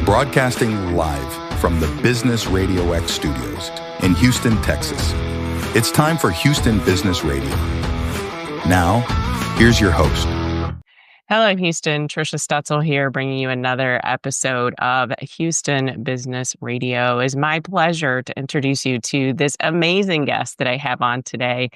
Broadcasting live from the Business RadioX studios in Houston, Texas. It's time for Houston Business Radio. Now, here's your host. Hello, Houston. Trisha Stutzel here, bringing you another episode of Houston Business Radio. It's my pleasure to introduce you to this amazing guest that I have on today,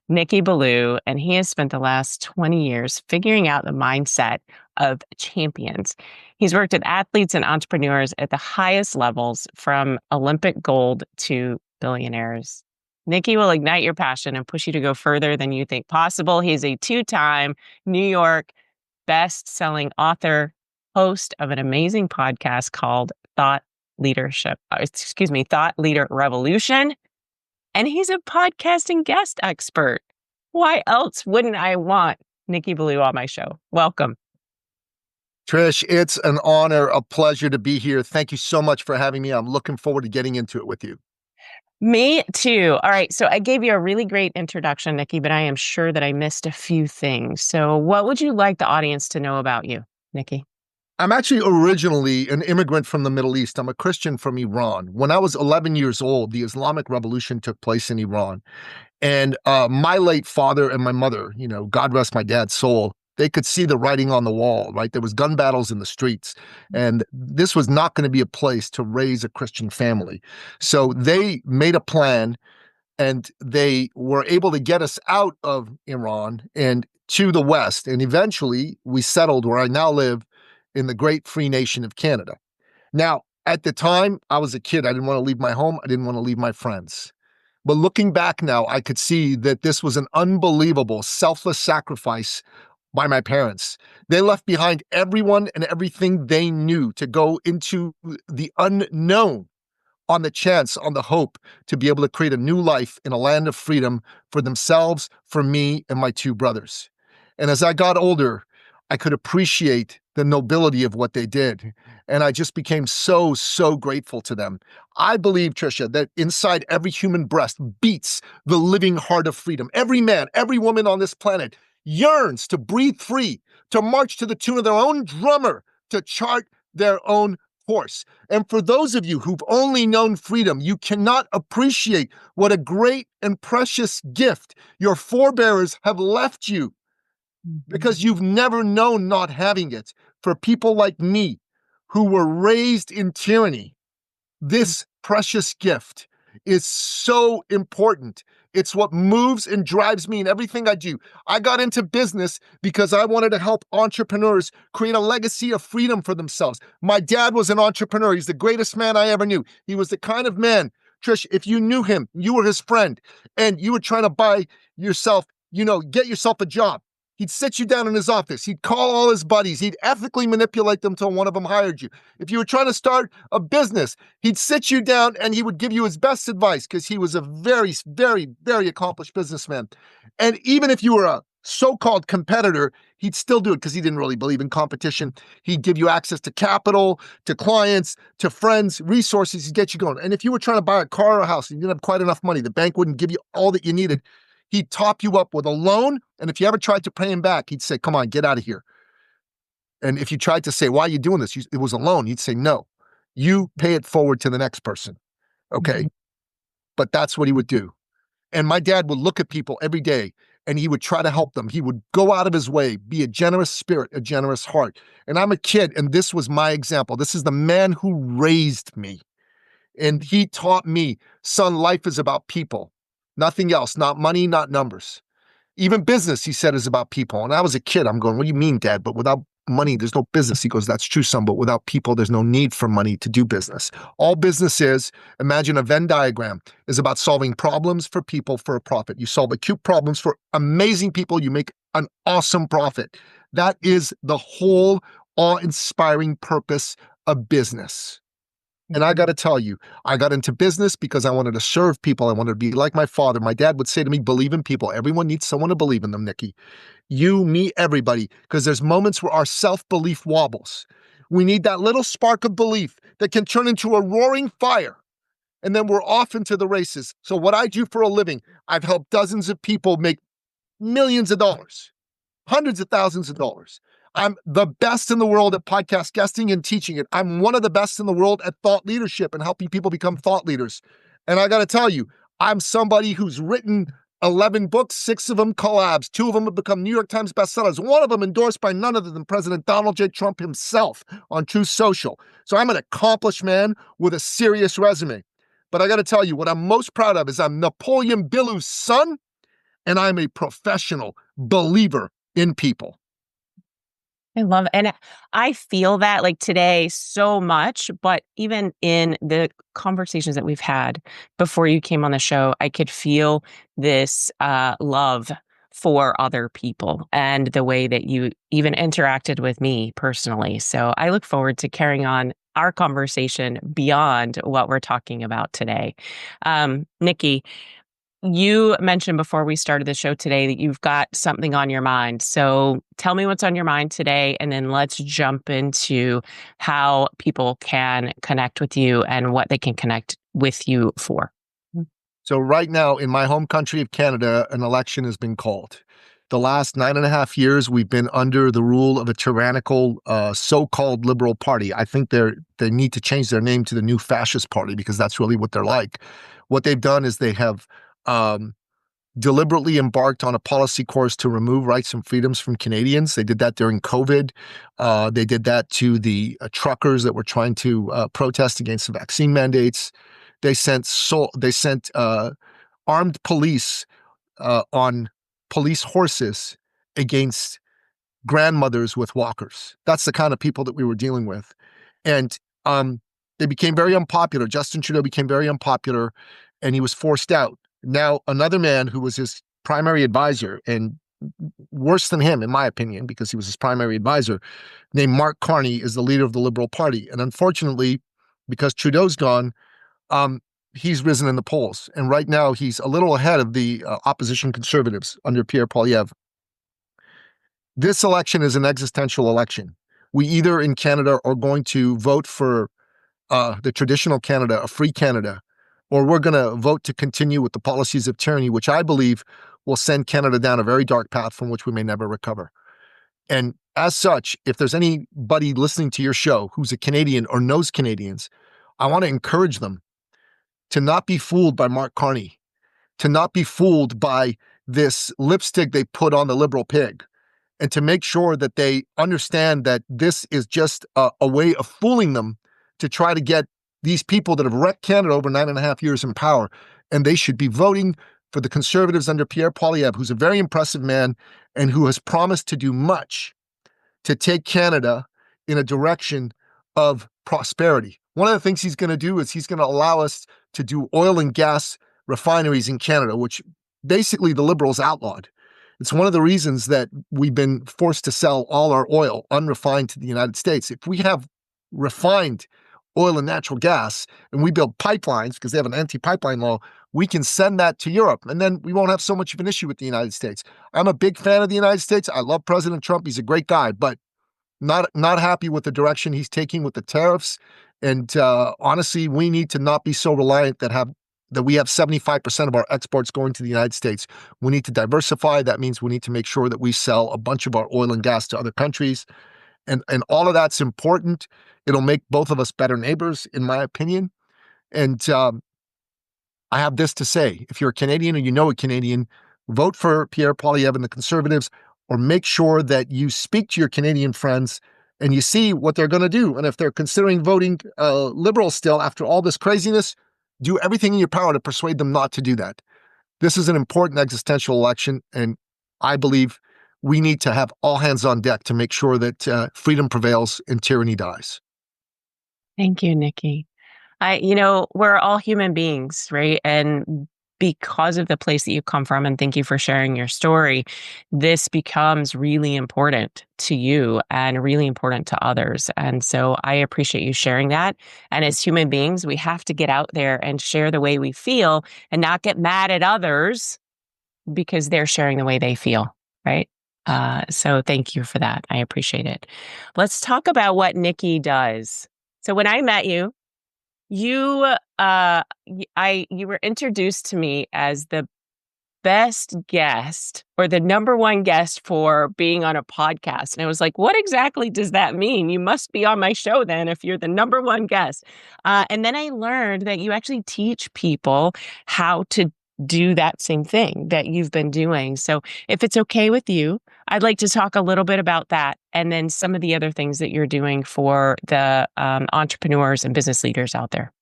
Nicky Billou, and he has spent the last 20 years figuring out the mindset of champions. He's worked with athletes and entrepreneurs at the highest levels, from Olympic gold to billionaires. Nicky will ignite your passion and push you to go further than you think possible. He's a two-time New York best-selling author, host of an amazing podcast called Thought Leader Revolution, and he's a podcasting guest expert. Why else wouldn't I want Nicky Billou on my show? Welcome. Trish, it's an honor, a pleasure to be here. Thank you so much for having me. I'm looking forward to getting into it with you. Me too. All right. So I gave you a really great introduction, Nicky, but I am sure that I missed a few things. So what would you like the audience to know about you, Nicky? I'm actually originally an immigrant from the Middle East. I'm a Christian from Iran. When I was 11 years old, the Islamic Revolution took place in Iran. And my late father and my mother, God rest my dad's soul, they could see the writing on the wall, right? There was gun battles in the streets, and this was not going to be a place to raise a Christian family. So they made a plan, and they were able to get us out of Iran and to the West. And eventually we settled where I now live in the great free nation of Canada. Now, at the time, I was a kid. I didn't want to leave my home. I didn't want to leave my friends. But looking back now, I could see that this was an unbelievable, selfless sacrifice by my parents. They left behind everyone and everything they knew to go into the unknown on the chance, on the hope to be able to create a new life in a land of freedom for themselves, for me, and my two brothers. And as I got older, I could appreciate the nobility of what they did. And I just became so, so grateful to them. I believe, Trisha, that inside every human breast beats the living heart of freedom. Every man, every woman on this planet yearns to breathe free, to march to the tune of their own drummer, to chart their own course. And for those of you who've only known freedom, you cannot appreciate what a great and precious gift your forebears have left you, because you've never known not having it. For people like me who were raised in tyranny, this precious gift is so important. It's what moves and drives me in everything I do. I got into business because I wanted to help entrepreneurs create a legacy of freedom for themselves. My dad was an entrepreneur. He's the greatest man I ever knew. He was the kind of man, Trish, if you knew him, you were his friend, and you were trying to buy yourself, get yourself a job. He'd sit you down in his office. He'd call all his buddies. He'd ethically manipulate them till one of them hired you. If you were trying to start a business, he'd sit you down and he would give you his best advice, because he was a very, very, very accomplished businessman. And even if you were a so-called competitor, he'd still do it because he didn't really believe in competition. He'd give you access to capital, to clients, to friends, resources. He'd get you going. And if you were trying to buy a car or a house and you didn't have quite enough money, the bank wouldn't give you all that you needed. He'd top you up with a loan, and if you ever tried to pay him back, he'd say, come on, get out of here. And if you tried to say, why are you doing this? It was a loan. He'd say, no, you pay it forward to the next person. Okay. Mm-hmm. But that's what he would do. And my dad would look at people every day, and he would try to help them. He would go out of his way, be a generous spirit, a generous heart. And I'm a kid, and this was my example. This is the man who raised me. And he taught me, son, life is about people. Nothing else, not money, not numbers. Even business, he said, is about people. And I was a kid. I'm going, what do you mean, Dad? But without money, there's no business. He goes, that's true, son, but without people, there's no need for money to do business. All business is, imagine a Venn diagram, is about solving problems for people for a profit. You solve acute problems for amazing people, you make an awesome profit. That is the whole awe-inspiring purpose of business. And I got to tell you, I got into business because I wanted to serve people. I wanted to be like my father. My dad would say to me, believe in people. Everyone needs someone to believe in them, Nicky. You, me, everybody. Because there's moments where our self-belief wobbles. We need that little spark of belief that can turn into a roaring fire. And then we're off into the races. So what I do for a living, I've helped dozens of people make millions of dollars, hundreds of thousands of dollars. I'm the best in the world at podcast guesting and teaching it. I'm one of the best in the world at thought leadership and helping people become thought leaders. And I got to tell you, I'm somebody who's written 11 books, 6 of them collabs. 2 of them have become New York Times bestsellers. 1 of them endorsed by none other than President Donald J. Trump himself on Truth Social. So I'm an accomplished man with a serious resume. But I got to tell you, what I'm most proud of is I'm Napoleon Billou's son, and I'm a professional believer in people. I love it. And I feel that like today so much, but even in the conversations that we've had before you came on the show, I could feel this love for other people and the way that you even interacted with me personally. So I look forward to carrying on our conversation beyond what we're talking about today. Nicky, you mentioned before we started the show today that you've got something on your mind. So tell me what's on your mind today, and then let's jump into how people can connect with you and what they can connect with you for. So right now in my home country of Canada, an election has been called. The last 9.5 years, we've been under the rule of a tyrannical, so-called liberal party. I think they need to change their name to the new fascist party because that's really what they're like. What they've done is they have deliberately embarked on a policy course to remove rights and freedoms from Canadians. They did that during COVID. They did that to the truckers that were trying to protest against the vaccine mandates. They sent armed police on police horses against grandmothers with walkers. That's the kind of people that we were dealing with. And they became very unpopular. Justin Trudeau became very unpopular, and he was forced out. Now, another man who was his primary advisor, and worse than him, in my opinion, because he was his primary advisor, named Mark Carney, is the leader of the Liberal Party. And unfortunately, because Trudeau's gone, he's risen in the polls. And right now, he's a little ahead of the opposition Conservatives under Pierre Poilievre. This election is an existential election. We either in Canada are going to vote for the traditional Canada, a free Canada, or we're going to vote to continue with the policies of tyranny, which I believe will send Canada down a very dark path from which we may never recover. And as such, if there's anybody listening to your show who's a Canadian or knows Canadians, I want to encourage them to not be fooled by Mark Carney, to not be fooled by this lipstick they put on the liberal pig, and to make sure that they understand that this is just a way of fooling them to try to get these people that have wrecked Canada over 9.5 years in power. And they should be voting for the Conservatives under Pierre Poilievre, who's a very impressive man and who has promised to do much to take Canada in a direction of prosperity. One of the things he's going to do is he's going to allow us to do oil and gas refineries in Canada, which basically the Liberals outlawed. It's one of the reasons that we've been forced to sell all our oil unrefined to the United States. If we have refined oil and natural gas and we build pipelines because they have an anti-pipeline law, we can send that to Europe, and then we won't have so much of an issue with the United States. I'm a big fan of the United States. I love President Trump. He's a great guy, but not happy with the direction he's taking with the tariffs. And honestly, we need to not be so reliant that we have 75% of our exports going to the United States. We need to diversify. That means we need to make sure that we sell a bunch of our oil and gas to other countries. And all of that's important. It'll make both of us better neighbors, in my opinion. And I have this to say. If you're a Canadian or you know a Canadian, vote for Pierre Poilievre and the Conservatives, or make sure that you speak to your Canadian friends and you see what they're going to do. And if they're considering voting Liberal still after all this craziness, do everything in your power to persuade them not to do that. This is an important existential election, and I believe we need to have all hands on deck to make sure that freedom prevails and tyranny dies. Thank you, Nicky. We're all human beings, right? And because of the place that you come from, and thank you for sharing your story, this becomes really important to you and really important to others. And so I appreciate you sharing that. And as human beings, we have to get out there and share the way we feel and not get mad at others because they're sharing the way they feel, right? So thank you for that. I appreciate it. Let's talk about what Nicky does. So when I met you, you were introduced to me as the best guest or the number one guest for being on a podcast. And I was like, what exactly does that mean? You must be on my show then if you're the number one guest. And then I learned that you actually teach people how to do that same thing that you've been doing. So if it's okay with you, I'd like to talk a little bit about that and then some of the other things that you're doing for the entrepreneurs and business leaders out there.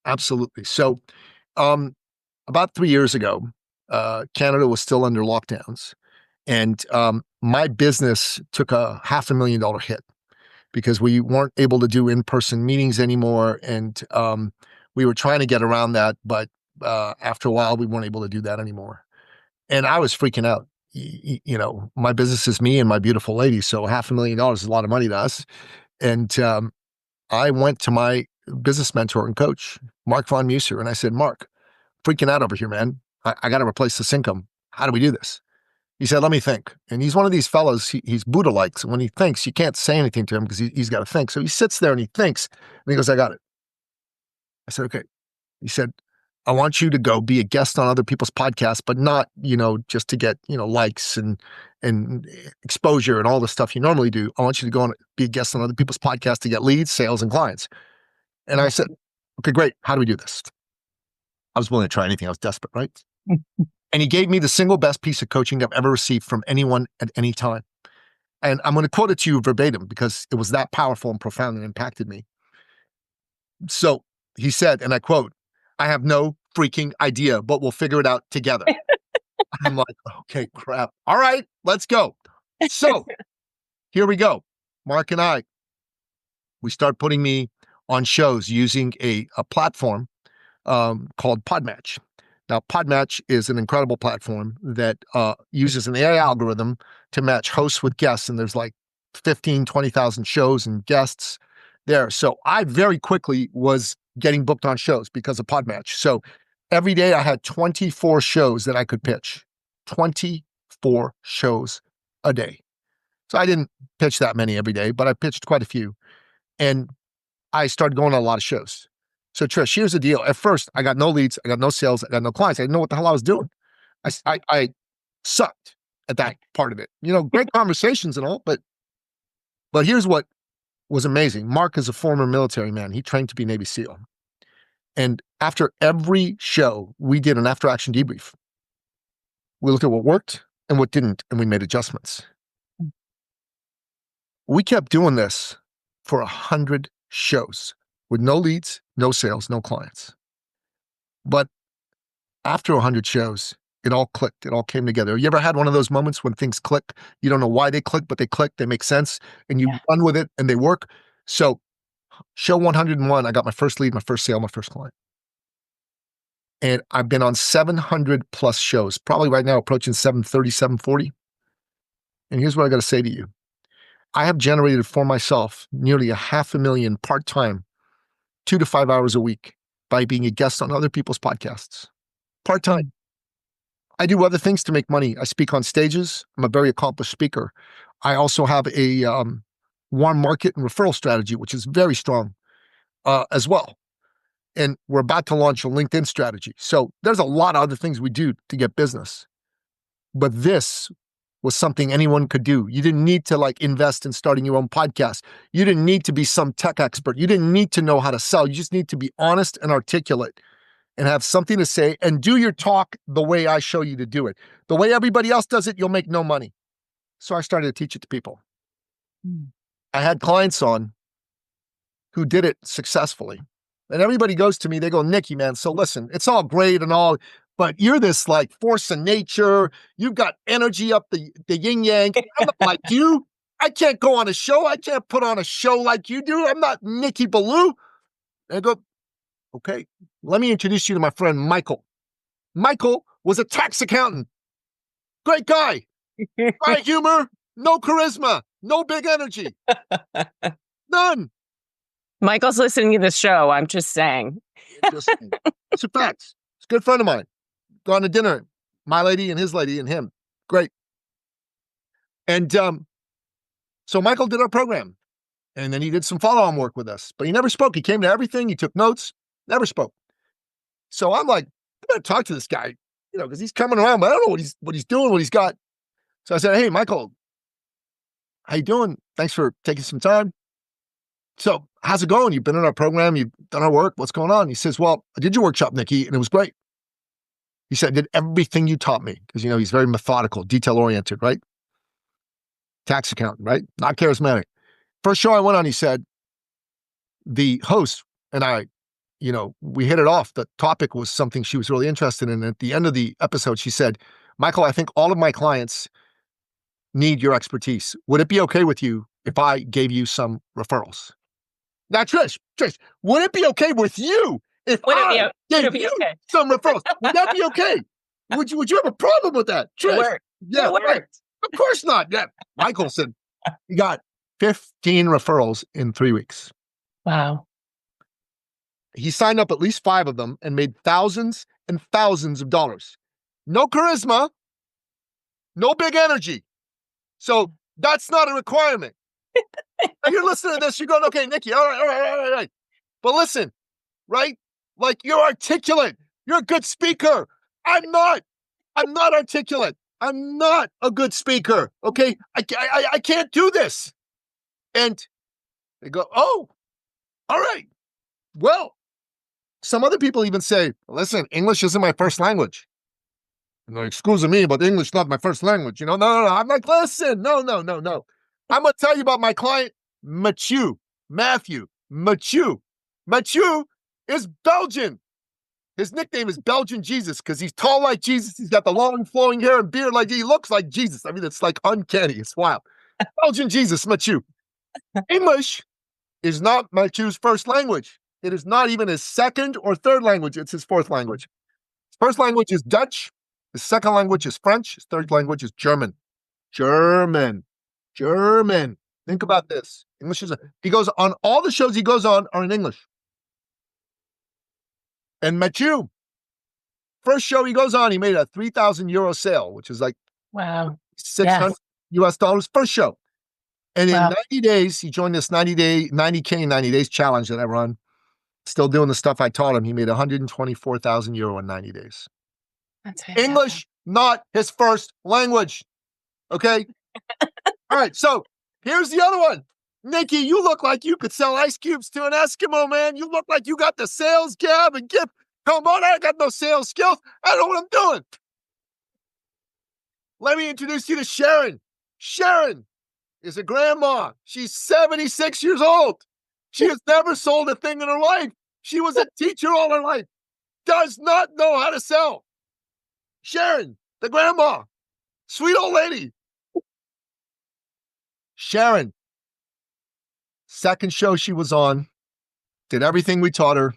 Absolutely. So, about 3 years ago, Canada was still under lockdowns, and my business took a $500,000 hit because we weren't able to do in-person meetings anymore, and we were trying to get around that, but after a while, we weren't able to do that anymore. And I was freaking out. You know, my business is me and my beautiful lady, so $500,000 is a lot of money to us. And I went to my business mentor and coach, Mark Von Muser, and I said, Mark, freaking out over here, man. I got to replace this income. How do we do this? He said, let me think. And he's one of these fellows, he's Buddha-like. So when he thinks, you can't say anything to him because he's got to think. So he sits there and he thinks, and he goes, I got it. I said, okay. He said, I want you to go be a guest on other people's podcasts, but not, just to get, likes and exposure and all the stuff you normally do. I want you to go and be a guest on other people's podcasts to get leads, sales, and clients. And I said, okay, great. How do we do this? I was willing to try anything. I was desperate, right? And he gave me the single best piece of coaching I've ever received from anyone at any time. And I'm going to quote it to you verbatim because it was that powerful and profound and impacted me. So he said, and I quote, I have no freaking idea, but we'll figure it out together. I'm like, okay, crap. All right, let's go. So here we go. Mark and I, we start putting me on shows using a platform called Podmatch. Now, Podmatch is an incredible platform that uses an AI algorithm to match hosts with guests, and there's like 15, 20,000 shows and guests there. So I very quickly was getting booked on shows because of Podmatch. So every day I had 24 shows that I could pitch, 24 shows a day. So I didn't pitch that many every day, but I pitched quite a few. And I started going on a lot of shows. So Trish, here's the deal. At first, I got no leads, I got no sales, I got no clients. I didn't know what the hell I was doing. I sucked at that part of it. Great conversations and all, but here's what was amazing. Mark is a former military man. He trained to be Navy SEAL. And after every show, we did an after-action debrief. We looked at what worked and what didn't, and we made adjustments. We kept doing this for 100 shows with no leads, no sales, no clients. But after 100 shows, it all clicked. It all came together. You ever had one of those moments when things click? You don't know why they click, but they click, they make sense, and you run with it and they work. So show 101, I got my first lead, my first sale, my first client. And I've been on 700 plus shows, probably right now approaching 730, 740. And here's what I got to say to you. I have generated for myself nearly $500,000 part-time, 2 to 5 hours a week by being a guest on other people's podcasts. Part-time. I do other things to make money. I speak on stages. I'm a very accomplished speaker. I also have a warm market and referral strategy, which is very strong as well. And we're about to launch a LinkedIn strategy. So there's a lot of other things we do to get business. But this was something anyone could do. You didn't need to invest in starting your own podcast. You didn't need to be some tech expert. You didn't need to know how to sell. You just need to be honest and articulate and have something to say and do your talk the way I show you to do it. The way everybody else does it, you'll make no money. So I started to teach it to people. I had clients on who did it successfully. And everybody goes to me, they go, Nicky, man, so listen, it's all great and all, but you're this force of nature. You've got energy up the yin yang. I'm not like you. I can't go on a show. I can't put on a show like you do. I'm not Nicky Billou. And I go, okay, let me introduce you to my friend, Michael. Michael was a tax accountant. Great guy. High humor, no charisma, no big energy. None. Michael's listening to the show. I'm just saying. It's a fact. It's a good friend of mine. Gone to dinner, my lady and his lady and him. Great. And so Michael did our program. And then he did some follow-on work with us. But he never spoke. He came to everything. He took notes. Never spoke. So I'm like, I better talk to this guy. because he's coming around, but I don't know what he's doing, what he's got. So I said, hey, Michael, how you doing? Thanks for taking some time. So how's it going? You've been in our program. You've done our work. What's going on? He says, well, I did your workshop, Nicky, and it was great. He said, I did everything you taught me because, he's very methodical, detail-oriented, right? Tax accountant, right? Not charismatic. First show I went on, he said, the host and I, we hit it off. The topic was something she was really interested in. At the end of the episode, she said, Michael, I think all of my clients need your expertise. Would it be okay with you if I gave you some referrals? Now, Trish, would it be okay with you if I gave you some referrals? Would that be okay? Would you have a problem with that, Trish? Yeah, right. Of course not. Yeah. Michael said he got 15 referrals in 3 weeks. Wow. He signed up at least 5 of them and made thousands and thousands of dollars. No charisma, no big energy. So that's not a requirement. And you're listening to this, you're going, okay, Nicky, all right. But listen, right? Like, you're articulate. You're a good speaker. I'm not articulate. I'm not a good speaker. Okay. I can't do this. And they go, oh, all right. Well, some other people even say, listen, English isn't my first language. Excuse me, but English is not my first language. No. I'm like, listen, no. I'm going to tell you about my client, Mathieu. Mathieu is Belgian. His nickname is Belgian Jesus because he's tall like Jesus. He's got the long flowing hair and beard like he looks like Jesus. I mean, it's like uncanny. It's wild. Belgian Jesus, Mathieu. English is not Mathieu's first language. It is not even his second or third language. It's his fourth language. His first language is Dutch. His second language is French. His third language is German. German. Think about this. English is he goes on all the shows he goes on are in English. And Mathieu, first show he goes on, he made a 3,000 euro sale, which is like wow, $600 US dollars first show. And in 90 days, he joined this 90K in 90 days challenge that I run. Still doing the stuff I taught him. He made 124,000 euro in 90 days. That's fantastic. English, not his first language. Okay. All right. So here's the other one. Nicky, you look like you could sell ice cubes to an Eskimo, man. You look like you got the sales gab and gift. Come on, I got no sales skills. I don't know what I'm doing. Let me introduce you to Sharon. Sharon is a grandma. She's 76 years old. She has never sold a thing in her life. She was a teacher all her life. Does not know how to sell. Sharon, the grandma, sweet old lady. Sharon, second show she was on, did everything we taught her,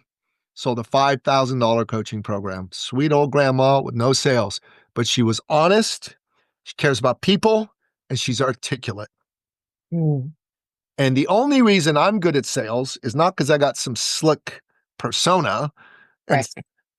sold a $5,000 coaching program. Sweet old grandma with no sales, but she was honest, she cares about people, and she's articulate. Mm. And the only reason I'm good at sales is not because I got some slick persona and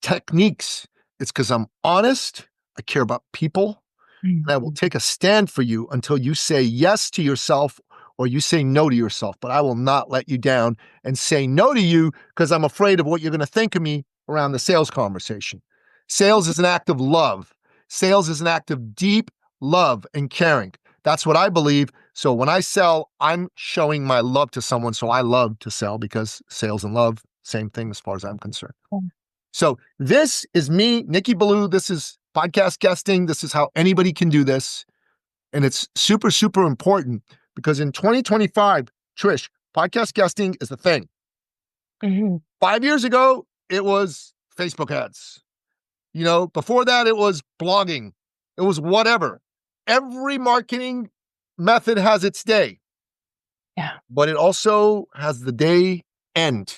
techniques. It's because I'm honest, I care about people, and I will take a stand for you until you say yes to yourself or you say no to yourself. But I will not let you down and say no to you because I'm afraid of what you're going to think of me around the sales conversation. Sales is an act of love. Sales is an act of deep love and caring. That's what I believe. So when I sell, I'm showing my love to someone. So I love to sell because sales and love, same thing as far as I'm concerned. So this is me, Nicky Billou. This is podcast guesting. This is how anybody can do this. And it's super, super important because in 2025, Trish, podcast guesting is the thing. 5 years ago, it was Facebook ads. Before that, it was blogging. It was whatever. Every marketing method has its day. Yeah. But it also has the day end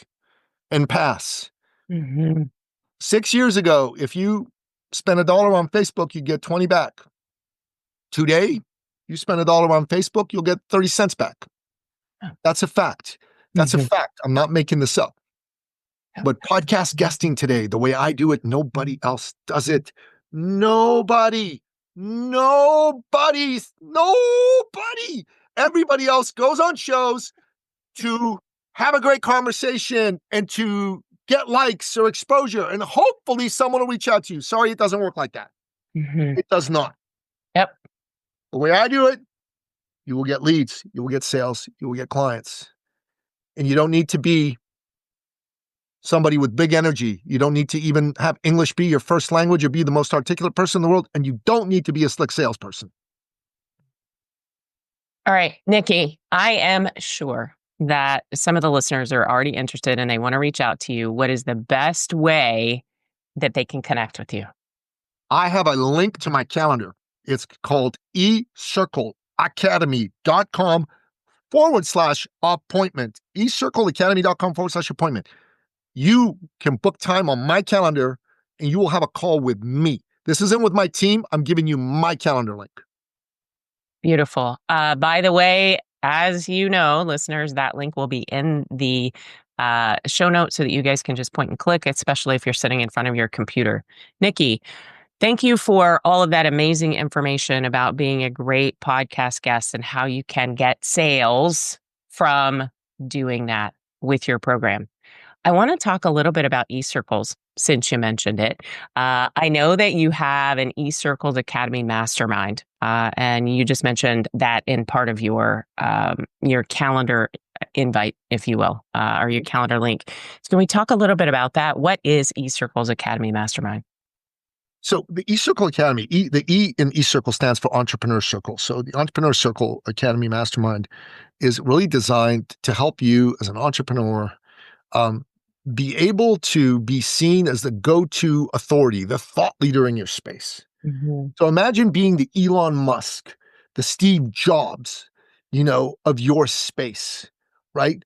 and pass. 6 years ago, if you spend $1 on Facebook, you get 20 back. Today, you spend $1 on Facebook, you'll get 30 cents back. That's a fact. That's a fact. I'm not making this up. But podcast guesting today, the way I do it, nobody else does it. Nobody. Everybody else goes on shows to have a great conversation and to get likes or exposure, and hopefully someone will reach out to you. Sorry, it doesn't work like that. It does not. Yep. The way I do it, you will get leads, you will get sales, you will get clients. And you don't need to be somebody with big energy. You don't need to even have English be your first language or be the most articulate person in the world. And you don't need to be a slick salesperson. All right, Nicky, I am sure that some of the listeners are already interested and they want to reach out to you. What is the best way that they can connect with you? I have a link to my calendar. It's called ecircleacademy.com/appointment. ecircleacademy.com/appointment. You can book time on my calendar and you will have a call with me. This isn't with my team. I'm giving you my calendar link. Beautiful. By the way, as you know, listeners, that link will be in the show notes so that you guys can just point and click, especially if you're sitting in front of your computer. Nicky, thank you for all of that amazing information about being a great podcast guest and how you can get sales from doing that with your program. I want to talk a little bit about eCircles since you mentioned it. I know that you have an eCircles Academy Mastermind, and you just mentioned that in part of your calendar invite, if you will, or your calendar link. So can we talk a little bit about that? What is eCircles Academy Mastermind? So the eCircle Academy, the E in eCircle stands for Entrepreneur Circle. So the Entrepreneur Circle Academy Mastermind is really designed to help you as an entrepreneur be able to be seen as the go-to authority, the thought leader in your space. So imagine being the Elon Musk, the Steve Jobs, of your space, right?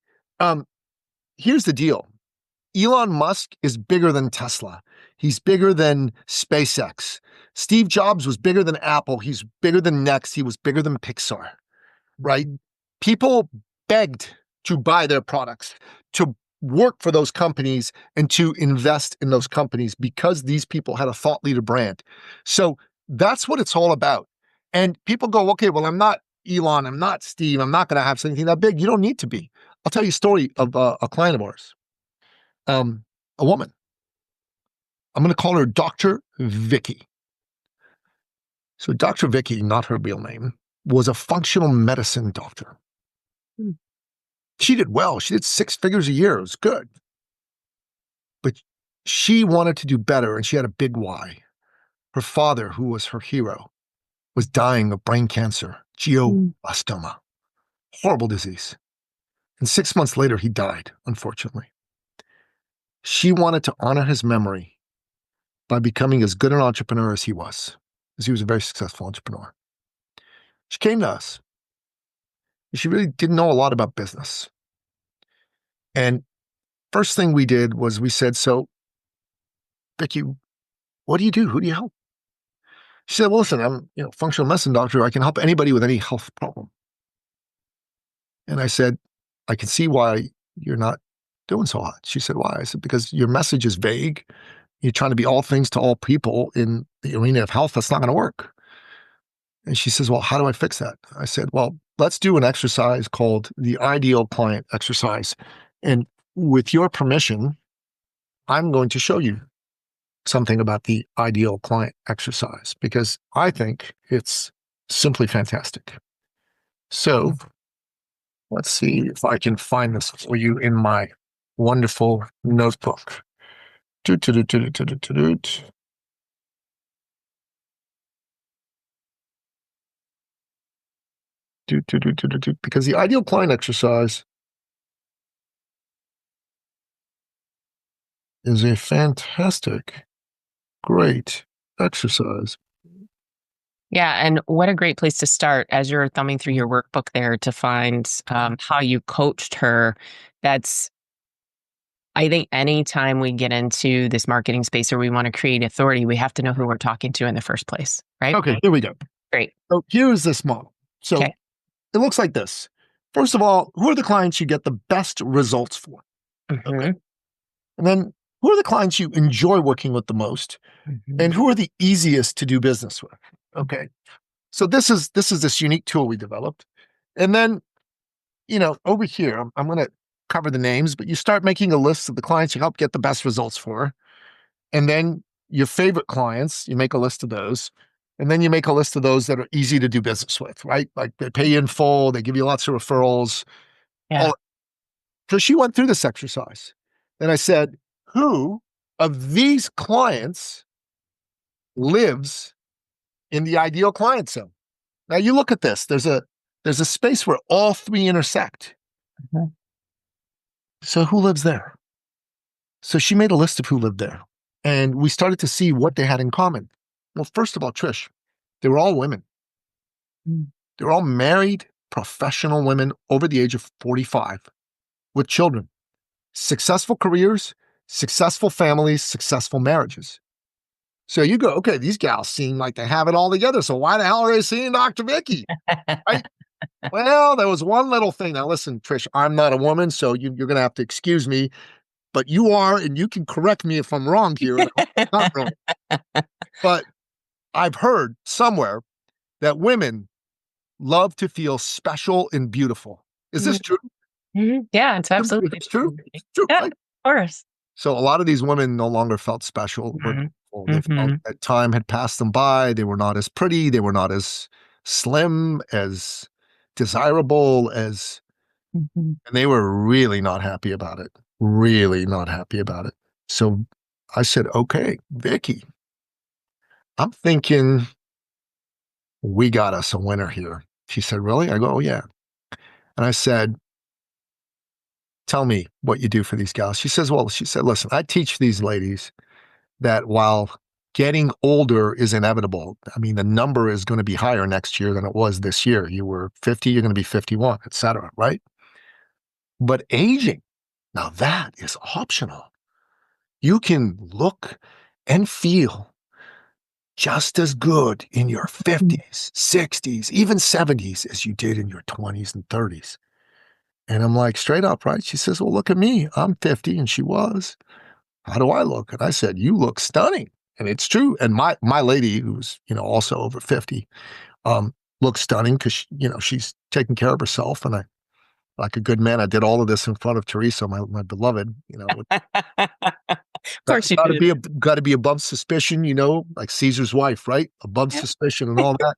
Here's the deal. Elon Musk is bigger than Tesla. He's bigger than SpaceX. Steve Jobs was bigger than Apple. He's bigger than Next. He was bigger than Pixar, right? People begged to buy their products, to work for those companies, and to invest in those companies because these people had a thought leader brand. So that's what it's all about. And people go, okay, well, I'm not Elon. I'm not Steve. I'm not going to have something that big. You don't need to be. I'll tell you a story of a client of ours. A woman. I'm going to call her Dr. Vicky. So Dr. Vicky, not her real name, was a functional medicine doctor. She did well. She did 6 figures a year. It was good. But she wanted to do better, and she had a big why. Her father, who was her hero, was dying of brain cancer, glioblastoma, horrible disease. And 6 months later, he died, unfortunately. She wanted to honor his memory by becoming as good an entrepreneur as he was, because he was a very successful entrepreneur. She came to us. She really didn't know a lot about business. And first thing we did was we said, so, Vicky, what do you do? Who do you help? She said, well, listen, I'm a functional medicine doctor. I can help anybody with any health problem. And I said, I can see why you're not doing so hot. She said, why? I said, because your message is vague. You're trying to be all things to all people in the arena of health. That's not going to work. And she says, well, how do I fix that? I said, well, let's do an exercise called the ideal client exercise. And with your permission, I'm going to show you something about the ideal client exercise because I think it's simply fantastic. So let's see if I can find this for you in my wonderful notebook. Because the ideal client exercise is a fantastic, great exercise. Yeah, and what a great place to start as you're thumbing through your workbook there to find how you coached her. I think anytime we get into this marketing space or we want to create authority, we have to know who we're talking to in the first place, right? Okay, here we go. Great. So here's this model. So it looks like this. First of all, who are the clients you get the best results for? Okay. And then who are the clients you enjoy working with the most? And who are the easiest to do business with? Okay. So this is this unique tool we developed. And then, over here, I'm going to cover the names, but you start making a list of the clients you help get the best results for. And then your favorite clients, you make a list of those. And then you make a list of those that are easy to do business with, right? Like they pay you in full, they give you lots of referrals. Yeah. So she went through this exercise. And I said, who of these clients lives in the ideal client zone? Now you look at this, there's a space where all three intersect. Mhm. So who lives there? So she made a list of who lived there. And we started to see what they had in common. Well, first of all, Trish, they were all women. Mm. They were all married, professional women over the age of 45 with children, successful careers, successful families, successful marriages. So you go, okay, these gals seem like they have it all together. So why the hell are they seeing Dr. Vicky? Right? Well, there was one little thing. Now, listen, Trish, I'm not a woman, so you're going to have to excuse me, but you are, and you can correct me if I'm wrong here. And I'm not wrong. But I've heard somewhere that women love to feel special and beautiful. Is this true? Mhm. Yeah, it's absolutely It's true. It's true, Yeah, right? of course. So a lot of these women no longer felt special or Mhm. beautiful. They felt that time had passed them by. They were not as pretty. They were not as slim, as desirable as, Mhm. and they were really not happy about it. Really not happy about it. So I said, okay, Vicky, I'm thinking we got us a winner here. She said, really? I go, oh, yeah. And I said, tell me what you do for these gals. She says, well, she said, listen, I teach these ladies that while getting older is inevitable, I mean, the number is going to be higher next year than it was this year. You were 50, you're going to be 51, et cetera, right? But aging, now that is optional. You can look and feel just as good in your 50s, 60s, even 70s as you did in your 20s and 30s. And I'm like, straight up, right? She says, well, look at me. I'm 50 and she was. How do I look? And I said, you look stunning. And it's true. And my lady, who's, also over 50, looks stunning because, she's taking care of herself. And I, like a good man, I did all of this in front of Teresa, my beloved, Of course you did. got to be above suspicion, like Caesar's wife, right? Above suspicion and all that.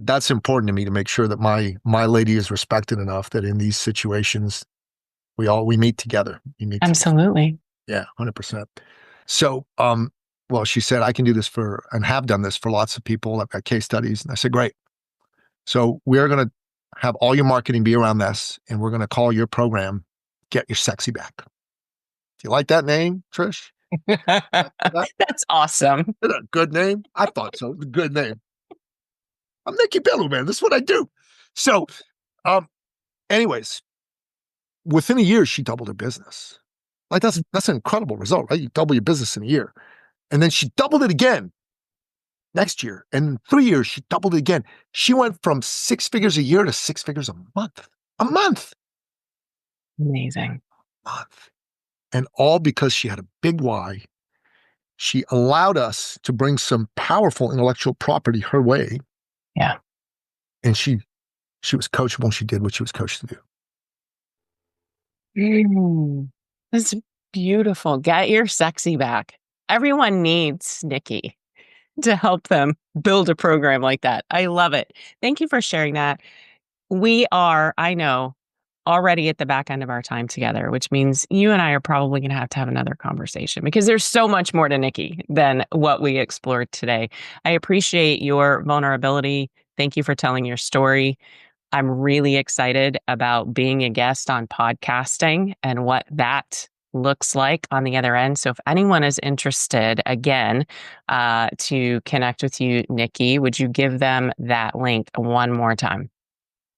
That's important to me to make sure that my lady is respected enough that in these situations, we meet together. We meet together. Absolutely. Yeah, 100%. So, well, she said, I can do this and have done this for lots of people. I've got case studies. And I said, great. So we're going to have all your marketing be around this, and we're going to call your program, Get Your Sexy Back. Do you like that name, Trish? That's awesome. Isn't it a good name? I thought so. It's a good name. I'm Nicky Billou, man. This is what I do. So, anyways, within a year, she doubled her business. Like that's an incredible result, right? You double your business in a year. And then she doubled it again next year. And in 3 years, she doubled it again. She went from 6 figures a year to 6 figures a month. A month. Amazing. Month. And all because she had a big why. She allowed us to bring some powerful intellectual property her way. Yeah. And she was coachable and she did what she was coached to do. That's beautiful. Get your sexy back. Everyone needs Nicky to help them build a program like that. I love it. Thank you for sharing that. We are, I know, already at the back end of our time together, which means you and I are probably going to have another conversation because there's so much more to Nicky than what we explored today. I appreciate your vulnerability. Thank you for telling your story. I'm really excited about being a guest on podcasting and what that looks like on the other end. So if anyone is interested, again, to connect with you, Nicky, would you give them that link one more time?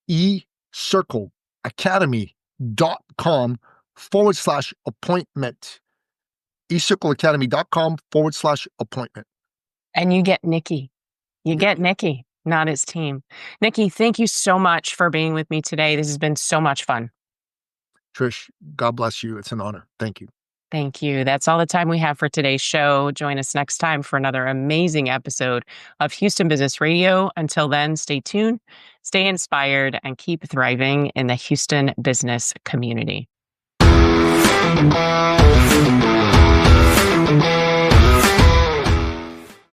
ecircleacademy.com/appointment. ecircleacademy.com/appointment. And you get Nicky. You get Nicky, not his team. Nicky, thank you so much for being with me today. This has been so much fun. Trish, God bless you. It's an honor. Thank you. Thank you. That's all the time we have for today's show. Join us next time for another amazing episode of Houston Business Radio. Until then, stay tuned, stay inspired, and keep thriving in the Houston business community.